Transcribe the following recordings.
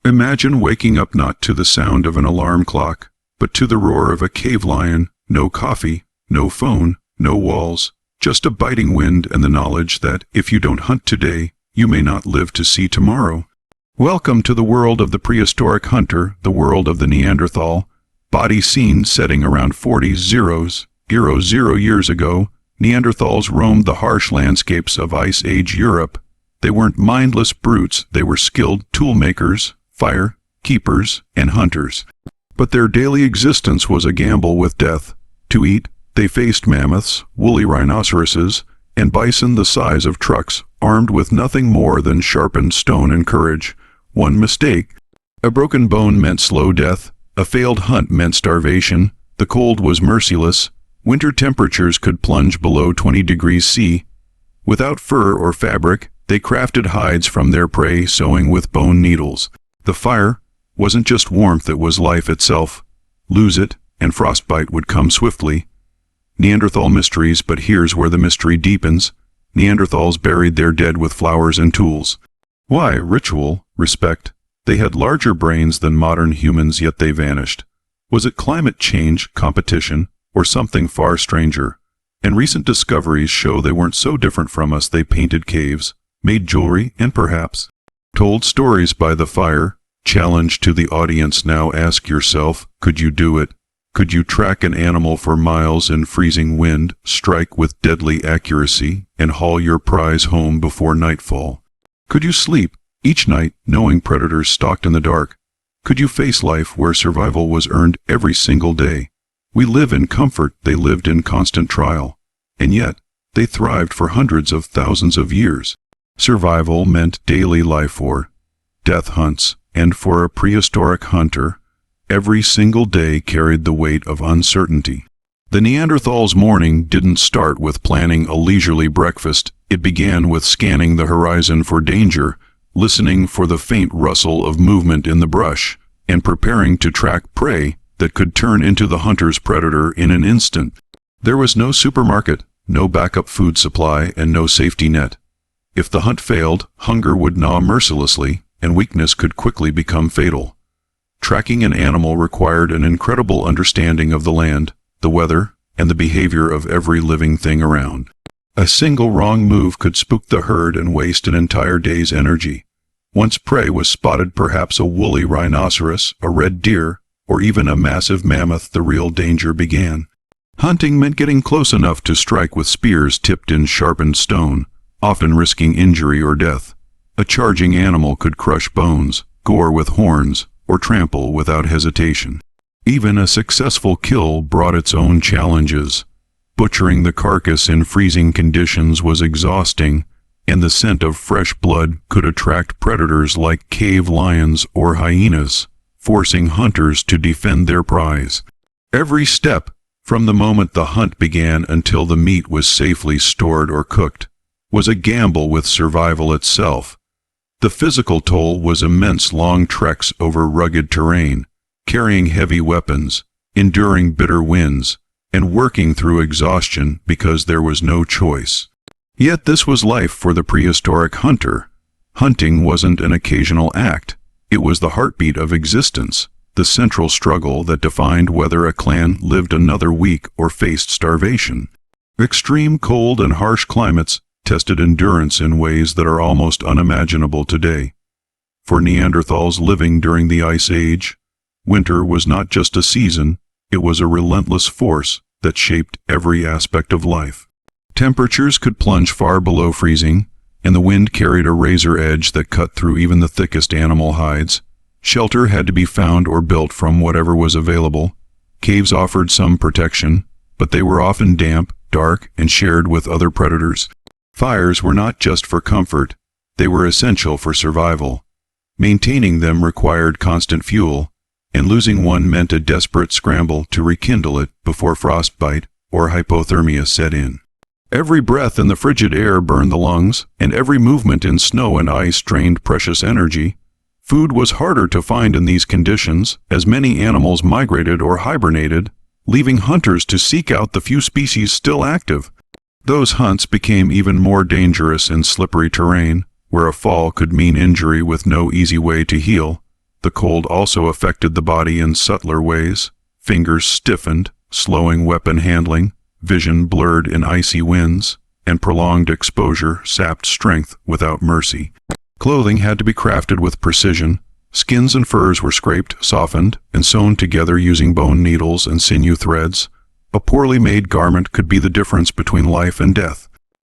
Imagine waking up not to the sound of an alarm clock, but to the roar of a cave lion. No coffee, no phone, no walls, just a biting wind and the knowledge that if you don't hunt today, you may not live to see tomorrow. Welcome to the world of the prehistoric hunter, the world of the Neanderthal. Body seen setting around 0 years ago, Neanderthals roamed the harsh landscapes of Ice Age Europe. They weren't mindless brutes, they were skilled tool makers, fire keepers, and hunters. But their daily existence was a gamble with death. To eat, they faced mammoths, woolly rhinoceroses, and bison the size of trucks, armed with nothing more than sharpened stone and courage. One mistake. A broken bone meant slow death. A failed hunt meant starvation. The cold was merciless. Winter temperatures could plunge below 20 degrees C. Without fur or fabric, they crafted hides from their prey, sewing with bone needles. The fire wasn't just warmth, it was life itself. Lose it, and frostbite would come swiftly. Neanderthal mysteries, but here's where the mystery deepens. Neanderthals buried their dead with flowers and tools. Why? Ritual, respect. They had larger brains than modern humans, yet they vanished. Was it climate change, competition, or something far stranger? And recent discoveries show they weren't so different from us. They painted caves, made jewelry, and perhaps told stories by the fire. Challenge to the audience now, ask yourself, could you do it? Could you track an animal for miles in freezing wind, strike with deadly accuracy, and haul your prize home before nightfall? Could you sleep each night knowing predators stalked in the dark? Could you face life where survival was earned every single day? We live in comfort, they lived in constant trial. And yet, they thrived for hundreds of thousands of years. Survival meant daily life or death hunts, and for a prehistoric hunter, every single day carried the weight of uncertainty. The Neanderthals' morning didn't start with planning a leisurely breakfast. It began with scanning the horizon for danger, listening for the faint rustle of movement in the brush, and preparing to track prey that could turn into the hunter's predator in an instant. There was no supermarket, no backup food supply, and no safety net. If the hunt failed, hunger would gnaw mercilessly, and weakness could quickly become fatal. Tracking an animal required an incredible understanding of the land, the weather, and the behavior of every living thing around. A single wrong move could spook the herd and waste an entire day's energy. Once prey was spotted, perhaps a woolly rhinoceros, a red deer, or even a massive mammoth, the real danger began. Hunting meant getting close enough to strike with spears tipped in sharpened stone, often risking injury or death. A charging animal could crush bones, gore with horns, or trample without hesitation. Even a successful kill brought its own challenges. Butchering the carcass in freezing conditions was exhausting, and the scent of fresh blood could attract predators like cave lions or hyenas, forcing hunters to defend their prize. Every step, from the moment the hunt began until the meat was safely stored or cooked, was a gamble with survival itself. The physical toll was immense: long treks over rugged terrain, carrying heavy weapons, enduring bitter winds, and working through exhaustion because there was no choice. Yet this was life for the prehistoric hunter. Hunting wasn't an occasional act. It was the heartbeat of existence, the central struggle that defined whether a clan lived another week or faced starvation. Extreme cold and harsh climates tested endurance in ways that are almost unimaginable today. For Neanderthals living during the Ice Age, winter was not just a season, it was a relentless force that shaped every aspect of life. Temperatures could plunge far below freezing, and the wind carried a razor edge that cut through even the thickest animal hides. Shelter had to be found or built from whatever was available. Caves offered some protection, but they were often damp, dark, and shared with other predators. Fires were not just for comfort, they were essential for survival. Maintaining them required constant fuel, and losing one meant a desperate scramble to rekindle it before frostbite or hypothermia set in. Every breath in the frigid air burned the lungs, and every movement in snow and ice drained precious energy. Food was harder to find in these conditions, as many animals migrated or hibernated, leaving hunters to seek out the few species still active. Those hunts became even more dangerous in slippery terrain, where a fall could mean injury with no easy way to heal. The cold also affected the body in subtler ways. Fingers stiffened, slowing weapon handling, vision blurred in icy winds, and prolonged exposure sapped strength without mercy. Clothing had to be crafted with precision. Skins and furs were scraped, softened, and sewn together using bone needles and sinew threads. A poorly made garment could be the difference between life and death.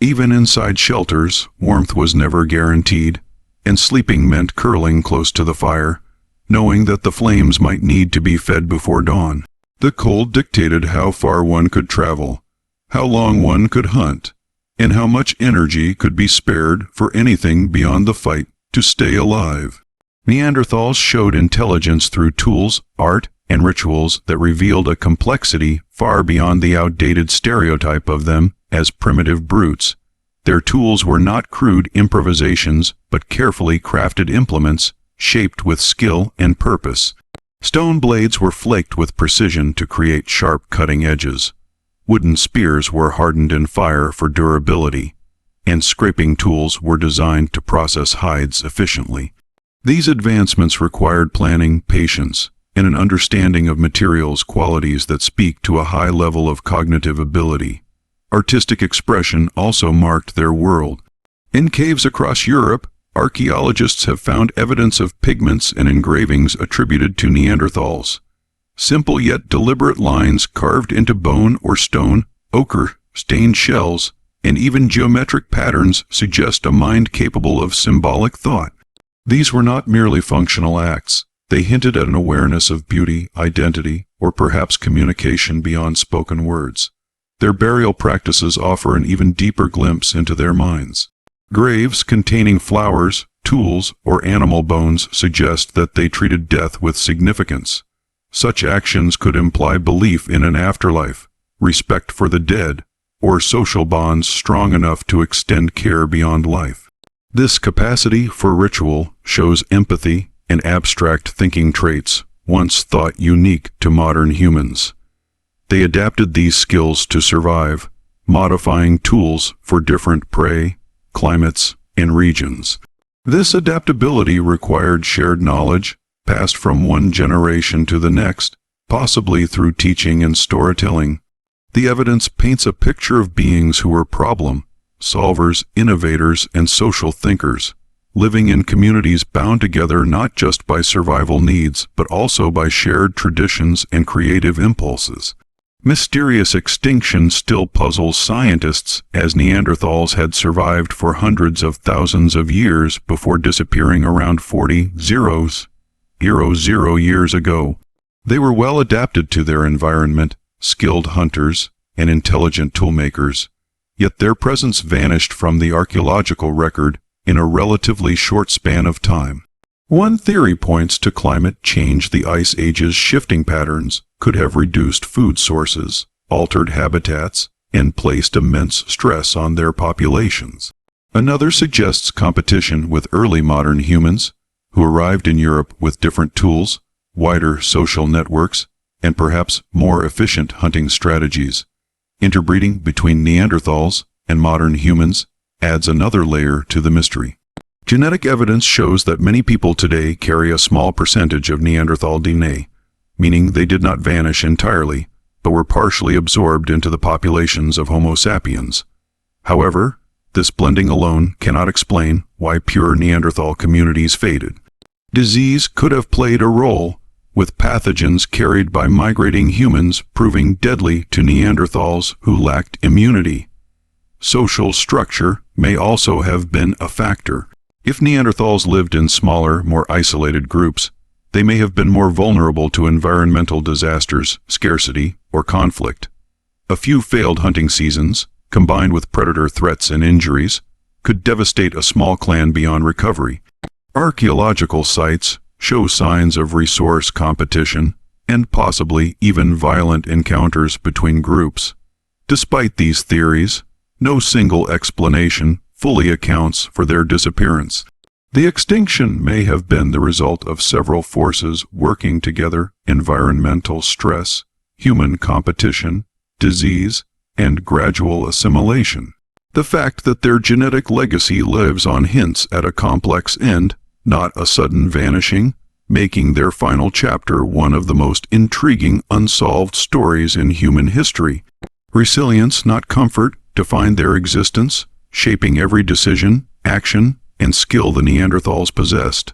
Even inside shelters, warmth was never guaranteed, and sleeping meant curling close to the fire, knowing that the flames might need to be fed before dawn. The cold dictated how far one could travel, how long one could hunt, and how much energy could be spared for anything beyond the fight to stay alive. Neanderthals showed intelligence through tools, art, and rituals that revealed a complexity far beyond the outdated stereotype of them as primitive brutes. Their tools were not crude improvisations, but carefully crafted implements, shaped with skill and purpose. Stone blades were flaked with precision to create sharp cutting edges. Wooden spears were hardened in fire for durability, and scraping tools were designed to process hides efficiently. These advancements required planning, patience, and an understanding of materials qualities that speak to a high level of cognitive ability. Artistic expression also marked their world. In caves across Europe, archaeologists have found evidence of pigments and engravings attributed to Neanderthals. Simple yet deliberate lines carved into bone or stone, ochre, stained shells, and even geometric patterns suggest a mind capable of symbolic thought. These were not merely functional acts. They hinted at an awareness of beauty, identity, or perhaps communication beyond spoken words. Their burial practices offer an even deeper glimpse into their minds. Graves containing flowers, tools, or animal bones suggest that they treated death with significance. Such actions could imply belief in an afterlife, respect for the dead, or social bonds strong enough to extend care beyond life. This capacity for ritual shows empathy and abstract thinking traits once thought unique to modern humans. They adapted these skills to survive, modifying tools for different prey, climates, and regions. This adaptability required shared knowledge, passed from one generation to the next, possibly through teaching and storytelling. The evidence paints a picture of beings who were problem solvers, innovators, and social thinkers, living in communities bound together not just by survival needs, but also by shared traditions and creative impulses. Mysterious extinction still puzzles scientists, as Neanderthals had survived for hundreds of thousands of years before disappearing around 40,000 years ago. They were well adapted to their environment, skilled hunters, and intelligent toolmakers, yet their presence vanished from the archaeological record in a relatively short span of time. One theory points to climate change. The Ice Age's shifting patterns could have reduced food sources, altered habitats, and placed immense stress on their populations. Another suggests competition with early modern humans, who arrived in Europe with different tools, wider social networks, and perhaps more efficient hunting strategies. Interbreeding between Neanderthals and modern humans adds another layer to the mystery. Genetic evidence shows that many people today carry a small percentage of Neanderthal DNA, meaning they did not vanish entirely, but were partially absorbed into the populations of Homo sapiens. However, this blending alone cannot explain why pure Neanderthal communities faded. Disease could have played a role, with pathogens carried by migrating humans proving deadly to Neanderthals who lacked immunity. Social structure may also have been a factor. If Neanderthals lived in smaller, more isolated groups, they may have been more vulnerable to environmental disasters, scarcity, or conflict. A few failed hunting seasons, combined with predator threats and injuries, could devastate a small clan beyond recovery. Archaeological sites show signs of resource competition and possibly even violent encounters between groups. Despite these theories, no single explanation fully accounts for their disappearance. The extinction may have been the result of several forces working together: environmental stress, human competition, disease, and gradual assimilation. The fact that their genetic legacy lives on hints at a complex end, not a sudden vanishing, making their final chapter one of the most intriguing unsolved stories in human history. Resilience, not comfort, defined their existence, shaping every decision, action, and skill the Neanderthals possessed.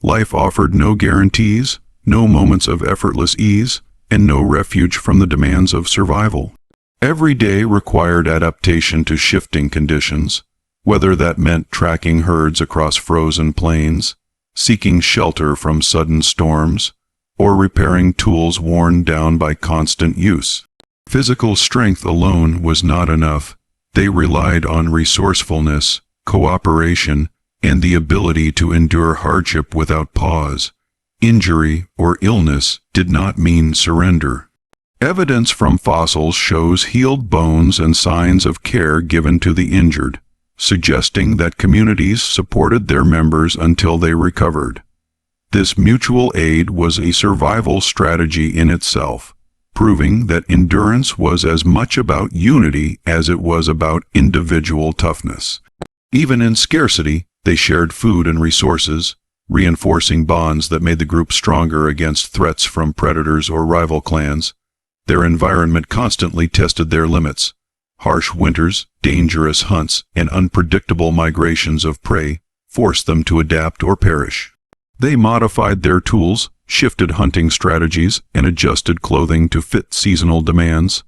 Life offered no guarantees, no moments of effortless ease, and no refuge from the demands of survival. Every day required adaptation to shifting conditions, whether that meant tracking herds across frozen plains, seeking shelter from sudden storms, or repairing tools worn down by constant use. Physical strength alone was not enough. They relied on resourcefulness, cooperation, and the ability to endure hardship without pause. Injury or illness did not mean surrender. Evidence from fossils shows healed bones and signs of care given to the injured, suggesting that communities supported their members until they recovered. This mutual aid was a survival strategy in itself, proving that endurance was as much about unity as it was about individual toughness. Even in scarcity, they shared food and resources, reinforcing bonds that made the group stronger against threats from predators or rival clans. Their environment constantly tested their limits. Harsh winters, dangerous hunts, and unpredictable migrations of prey forced them to adapt or perish. They modified their tools, shifted hunting strategies, and adjusted clothing to fit seasonal demands.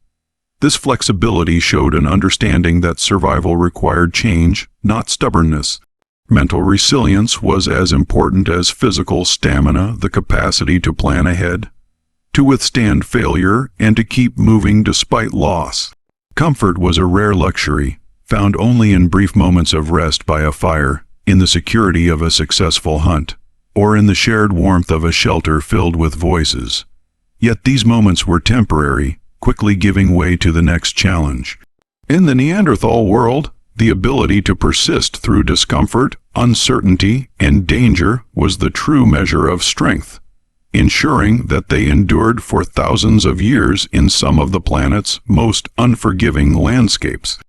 This flexibility showed an understanding that survival required change, not stubbornness. Mental resilience was as important as physical stamina, the capacity to plan ahead, to withstand failure, and to keep moving despite loss. Comfort was a rare luxury, found only in brief moments of rest by a fire, in the security of a successful hunt, or in the shared warmth of a shelter filled with voices. Yet these moments were temporary, quickly giving way to the next challenge. In the Neanderthal world, the ability to persist through discomfort, uncertainty, and danger was the true measure of strength, ensuring that they endured for thousands of years in some of the planet's most unforgiving landscapes.